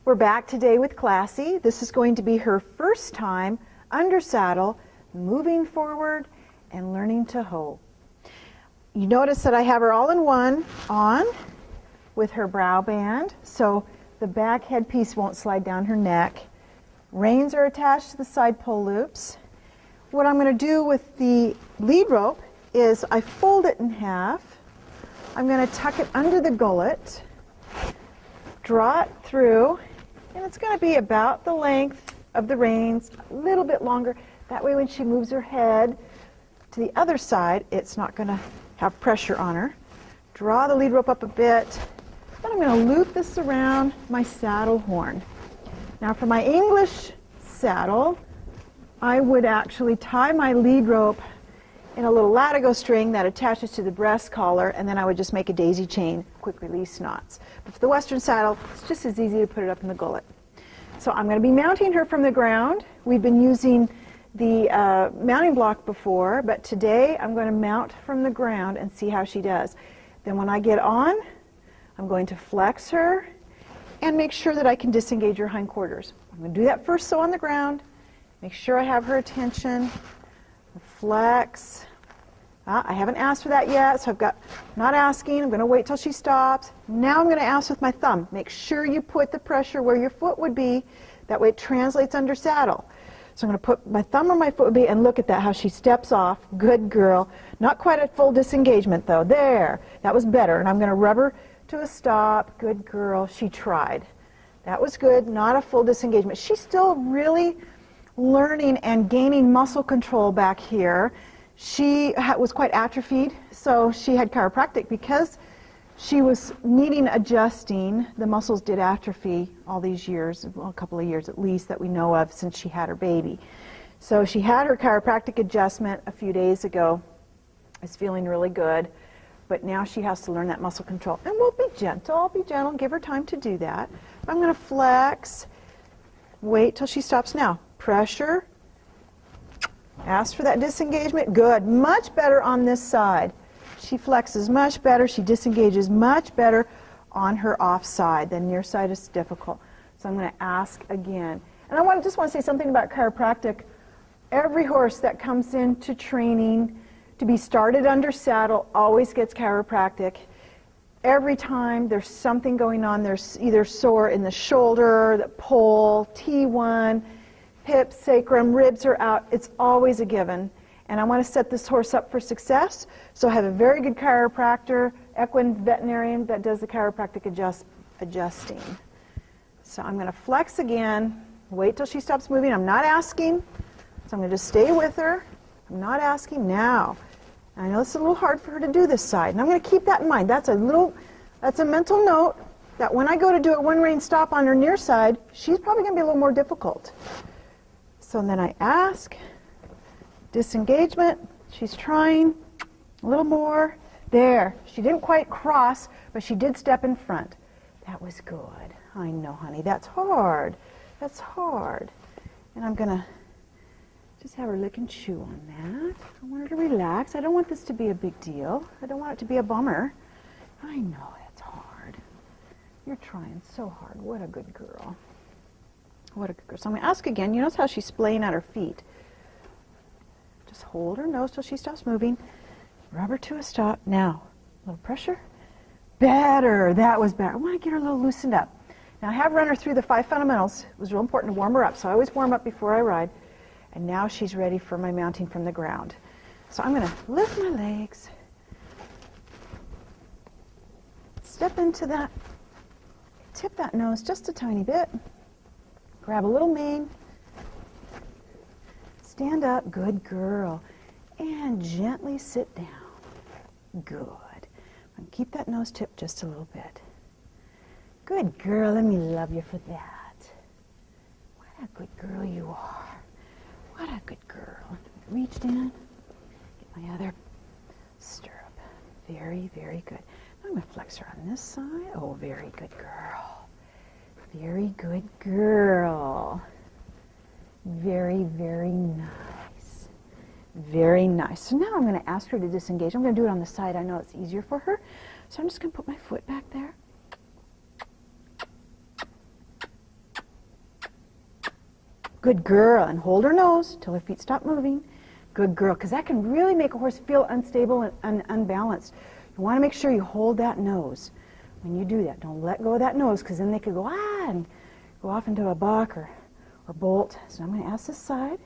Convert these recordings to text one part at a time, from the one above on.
We're back today with Classy. This is going to be her first time under saddle, moving forward and learning to hoe. You notice that I have her all in one on with her brow band, so the back headpiece won't slide down her neck. Reins are attached to the side pull loops. What I'm going to do with the lead rope is I fold it in half. I'm going to tuck it under the gullet, draw it through, and it's going to be about the length of the reins, a little bit longer. That way when she moves her head to the other side, it's not going to have pressure on her. Draw the lead rope up a bit. Then I'm going to loop this around my saddle horn. Now for my English saddle, I would actually tie my lead rope in a little latigo string that attaches to the breast collar, and then I would just make a daisy chain, quick release knots. But for the Western saddle, it's just as easy to put it up in the gullet. So I'm going to be mounting her from the ground. We've been using the mounting block before, but today I'm going to mount from the ground and see how she does. Then when I get on, I'm going to flex her and make sure that I can disengage her hindquarters. I'm going to do that first, so on the ground, make sure I have her attention, flex. I haven't asked for that yet, so not asking. I'm going to wait till she stops. Now I'm going to ask with my thumb. Make sure you put the pressure where your foot would be. That way it translates under saddle. So I'm going to put my thumb where my foot would be, and look at that, how she steps off. Good girl. Not quite a full disengagement, though. There. That was better. And I'm going to rub her to a stop. Good girl. She tried. That was good. Not a full disengagement. She's still really learning and gaining muscle control back here. She was quite atrophied, so she had chiropractic because she was needing adjusting. The muscles did atrophy all these years, well, a couple of years at least that we know of since she had her baby. So she had her chiropractic adjustment a few days ago. Is feeling really good, but now she has to learn that muscle control. And we'll be gentle. I'll be gentle, give her time to do that. I'm going to flex, wait till she stops now. Pressure. Ask for that disengagement. Good. Much better on this side. She flexes much better. She disengages much better on her off side. The near side is difficult. So I'm going to ask again. And I just want to say something about chiropractic. Every horse that comes into training to be started under saddle always gets chiropractic. Every time there's something going on, there's either sore in the shoulder, the pole, T1, hips, sacrum, ribs are out. It's always a given. And I want to set this horse up for success. So I have a very good chiropractor, equine veterinarian that does the chiropractic adjusting. So I'm going to flex again, wait till she stops moving. I'm not asking, so I'm going to just stay with her. I'm not asking now. I know it's a little hard for her to do this side, and I'm going to keep that in mind. That's a mental note that when I go to do a one rein stop on her near side, she's probably going to be a little more difficult. So then I ask, disengagement, she's trying, a little more, there. She didn't quite cross, but she did step in front. That was good. I know, honey, that's hard. That's hard. And I'm going to just have her lick and chew on that. I want her to relax. I don't want this to be a big deal. I don't want it to be a bummer. I know it's hard. You're trying so hard. What a good girl. What a good girl. So I'm going to ask again. You notice how she's splaying at her feet. Just hold her nose till she stops moving. Rub her to a stop. Now, a little pressure. Better. That was better. I want to get her a little loosened up. Now I have run her through the 5 fundamentals. It was real important to warm her up. So I always warm up before I ride. And now she's ready for my mounting from the ground. So I'm going to lift my legs. Step into that. Tip that nose just a tiny bit. Grab a little mane. Stand up. Good girl. And gently sit down. Good. I'm going to keep that nose tip just a little bit. Good girl. Let me love you for that. What a good girl you are. What a good girl. Reach down. Get my other stirrup. Very, very good. I'm going to flex her on this side. Oh, very good girl. Very good girl. Very, very nice. Very nice. So now I'm going to ask her to disengage. I'm going to do it on the side. I know it's easier for her. So I'm just going to put my foot back there. Good girl. And hold her nose till her feet stop moving. Good girl, because that can really make a horse feel unstable and unbalanced. You want to make sure you hold that nose when you do that. Don't let go of that nose, because then they could go, and go off into a buck or bolt. So I'm going to ask this side.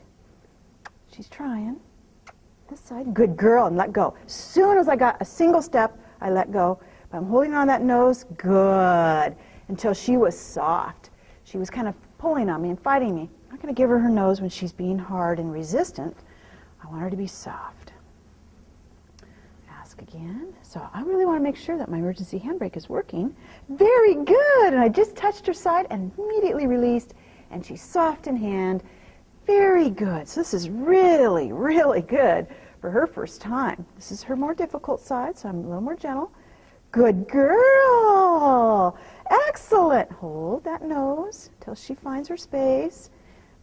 She's trying. This side. Good girl, and let go. As soon as I got a single step, I let go. But I'm holding on that nose. Good. Until she was soft. She was kind of pulling on me and fighting me. I'm not going to give her her nose when she's being hard and resistant. I want her to be soft. Ask again. So I really want to make sure that my emergency handbrake is working. Very good. And I just touched her side and immediately released. And she's soft in hand. Very good. So this is really, really good for her first time. This is her more difficult side, so I'm a little more gentle. Good girl. Excellent. Hold that nose till she finds her space.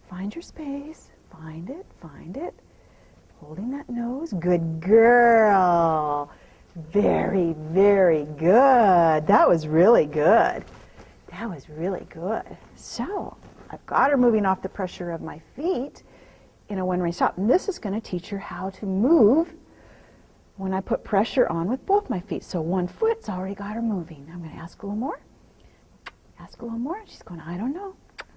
Find your space. Find it. Find it. Holding that nose. Good girl. Very, very good. That was really good. That was really good. So I've got her moving off the pressure of my feet in a one-range stop. And this is going to teach her how to move when I put pressure on with both my feet. So one foot's already got her moving. I'm going to ask a little more. Ask a little more. She's going, I don't know.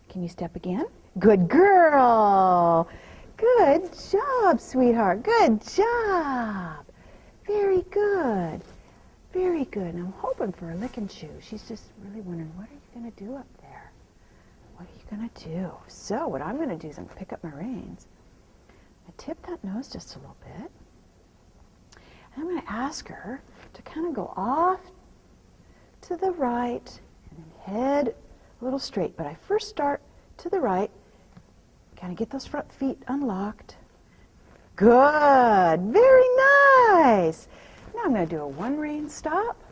Can you step again? Good girl. Good job, sweetheart. Good job. Very good. Very good. And I'm hoping for a lick and chew. She's just really wondering, what are you going to do up there? What are you going to do? So what I'm going to do is I'm going to pick up my reins. I tip that nose just a little bit. And I'm going to ask her to kind of go off to the right and then head a little straight. But I first start to the right. Kind of get those front feet unlocked. Good. Very nice. Now I'm going to do a one-rein stop.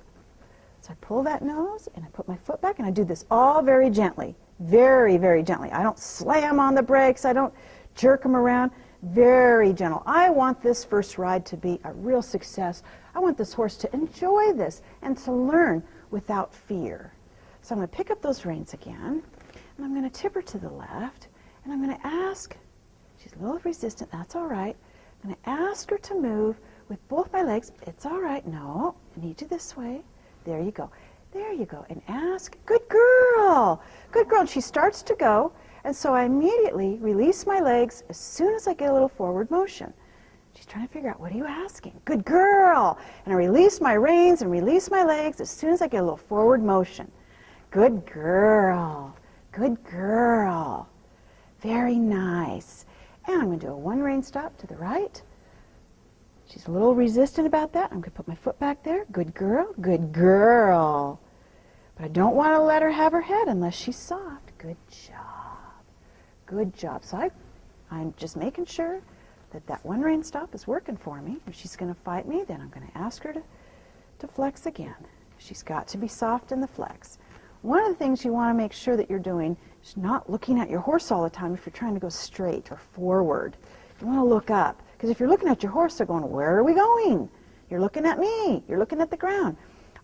So I pull that nose and I put my foot back, and I do this all very gently. Very, very gently. I don't slam on the brakes. I don't jerk them around. Very gentle. I want this first ride to be a real success. I want this horse to enjoy this and to learn without fear. So I'm going to pick up those reins again, and I'm going to tip her to the left. And I'm going to ask, she's a little resistant, that's all right. I'm going to ask her to move with both my legs. It's all right. No, I need you this way. There you go. There you go. And ask, good girl. Good girl. And she starts to go. And so I immediately release my legs as soon as I get a little forward motion. She's trying to figure out, what are you asking? Good girl. And I release my reins and release my legs as soon as I get a little forward motion. Good girl. Good girl. Very nice. And I'm going to do a one-rein stop to the right. She's a little resistant about that. I'm going to put my foot back there. Good girl. Good girl. But I don't want to let her have her head unless she's soft. Good job. Good job. So I'm just making sure that that one-rein stop is working for me. If she's going to fight me, then I'm going to ask her to flex again. She's got to be soft in the flex. One of the things you want to make sure that you're doing is not looking at your horse all the time if you're trying to go straight or forward. You want to look up, because if you're looking at your horse, they're going, where are we going? You're looking at me. You're looking at the ground.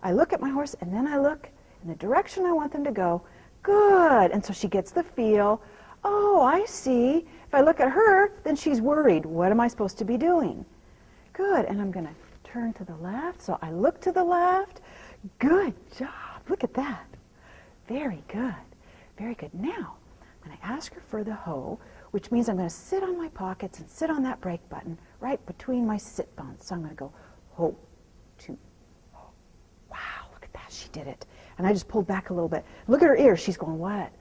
I look at my horse, and then I look in the direction I want them to go. Good. And so she gets the feel. Oh, I see. If I look at her, then she's worried. What am I supposed to be doing? Good. And I'm going to turn to the left. So I look to the left. Good job. Look at that. Very good. Very good. Now, I'm going to ask her for the hoe, which means I'm going to sit on my pockets and sit on that brake button right between my sit bones. So I'm going to go ho, two, ho. Wow, look at that. She did it. And I just pulled back a little bit. Look at her ears. She's going, what?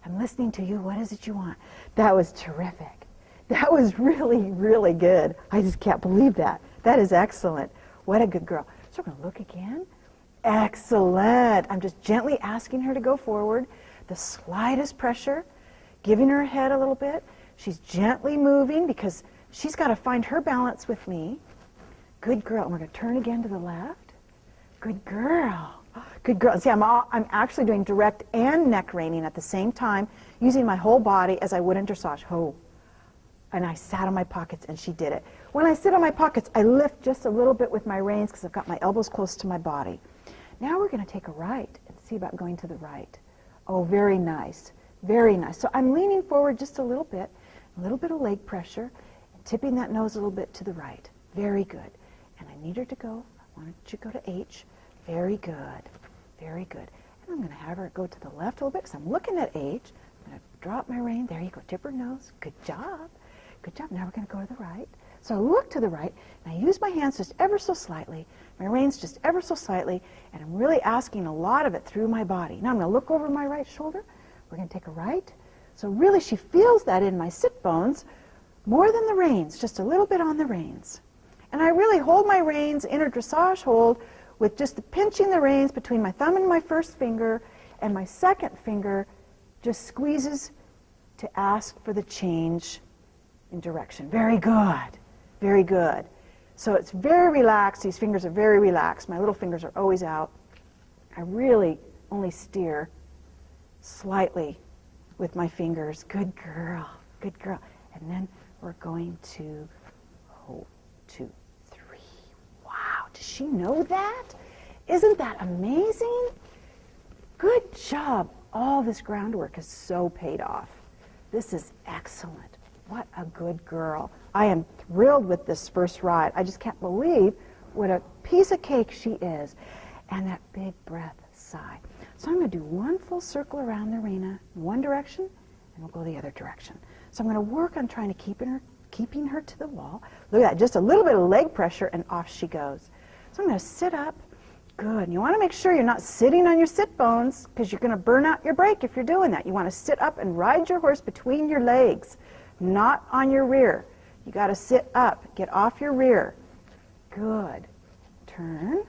I'm listening to you. What is it you want? That was terrific. That was really, really good. I just can't believe that. That is excellent. What a good girl. So we're going to look again. Excellent. I'm just gently asking her to go forward. The slightest pressure, giving her head a little bit. She's gently moving because she's got to find her balance with me. Good girl. And we're going to turn again to the left. Good girl. Good girl. See, I'm actually doing direct and neck reining at the same time, using my whole body as I would in dressage. Ho. And I sat on my pockets, and she did it. When I sit on my pockets, I lift just a little bit with my reins because I've got my elbows close to my body. Now we're going to take a right and see about going to the right. Oh, very nice. Very nice. So I'm leaning forward just a little bit of leg pressure, and tipping that nose a little bit to the right. Very good. And I need her to go, I want her to go to H. Very good. Very good. And I'm going to have her go to the left a little bit because I'm looking at H. I'm going to drop my rein. There you go. Tip her nose. Good job. Good job. Now we're going to go to the right. So I look to the right, and I use my hands just ever so slightly, my reins just ever so slightly, and I'm really asking a lot of it through my body. Now I'm going to look over my right shoulder. We're going to take a right. So really she feels that in my sit bones more than the reins, just a little bit on the reins. And I really hold my reins in a dressage hold with just pinching the reins between my thumb and my first finger, and my second finger just squeezes to ask for the change in direction. Very good. Very good. So it's very relaxed. These fingers are very relaxed. My little fingers are always out. I really only steer slightly with my fingers. Good girl. Good girl. And then we're going to hold 2, 3. Wow. Does she know that? Isn't that amazing? Good job. All this groundwork is so paid off. This is excellent. What a good girl. I am thrilled with this first ride. I just can't believe what a piece of cake she is. And that big breath, sigh. So I'm going to do one full circle around the arena in one direction, and we'll go the other direction. So I'm going to work on trying to keeping her to the wall. Look at that, just a little bit of leg pressure, and off she goes. So I'm going to sit up. Good. And you want to make sure you're not sitting on your sit bones, because you're going to burn out your brake if you're doing that. You want to sit up and ride your horse between your legs, not on your rear. You got to sit up, get off your rear. Good. Turn,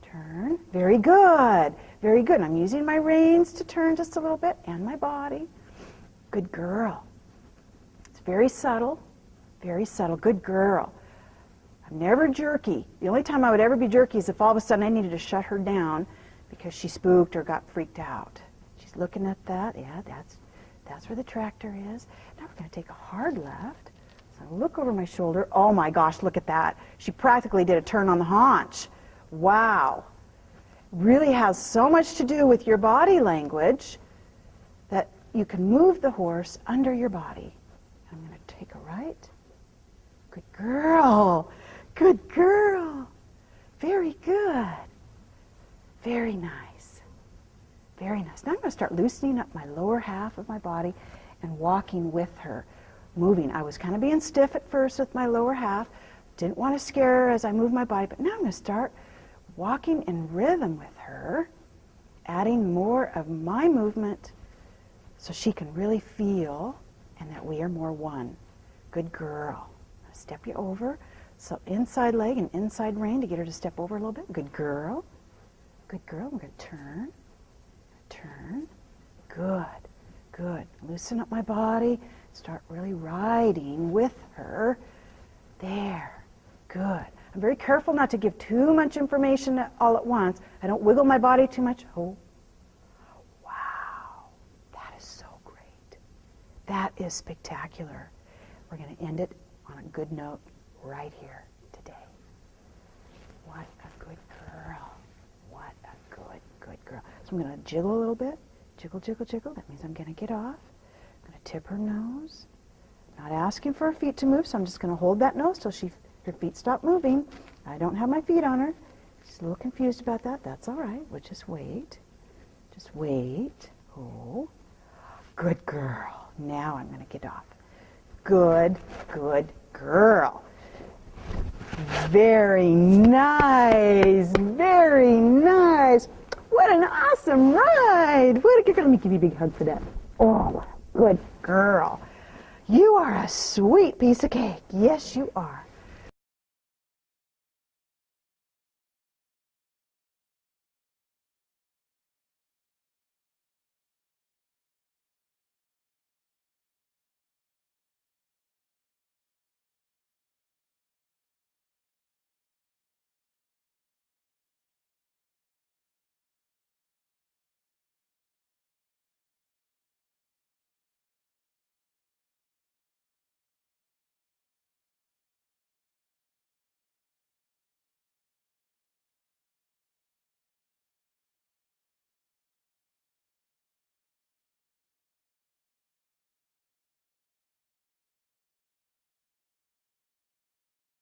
turn. Very good. Very good. I'm using my reins to turn just a little bit, and my body. Good girl. It's very subtle. Very subtle. Good girl. I'm never jerky. The only time I would ever be jerky is if all of a sudden I needed to shut her down because she spooked or got freaked out. She's looking at that. Yeah, that's where the tractor is. Now we're going to take a hard left. So I look over my shoulder. Oh my gosh, look at that. She practically did a turn on the haunch. Wow. Really has so much to do with your body language that you can move the horse under your body. I'm going to take a right. Good girl. Good girl. Very good. Very nice. Very nice. Now I'm going to start loosening up my lower half of my body and walking with her, moving. I was kind of being stiff at first with my lower half. Didn't want to scare her as I moved my body, but now I'm going to start walking in rhythm with her, adding more of my movement so she can really feel and that we are more one. Good girl. I'll step you over. So inside leg and inside rein to get her to step over a little bit. Good girl. Good girl. We're going to turn. Turn. Good. Good. Loosen up my body. Start really riding with her. There. Good. I'm very careful not to give too much information all at once. I don't wiggle my body too much. Oh. Wow. That is so great. That is spectacular. We're going to end it on a good note right here today. What a good girl. What a good girl. So I'm going to jiggle a little bit. Jiggle, jiggle, jiggle. That means I'm going to get off. I'm going to tip her nose. Not asking for her feet to move, so I'm just going to hold that nose till her feet stop moving. I don't have my feet on her. She's a little confused about that. That's all right. We'll just wait. Just wait. Oh. Good girl. Now I'm going to get off. Good, good girl. Very nice. Very nice. What an awesome ride. What a good girl. Let me give you a big hug for that. Oh, good girl. You are a sweet piece of cake. Yes, you are.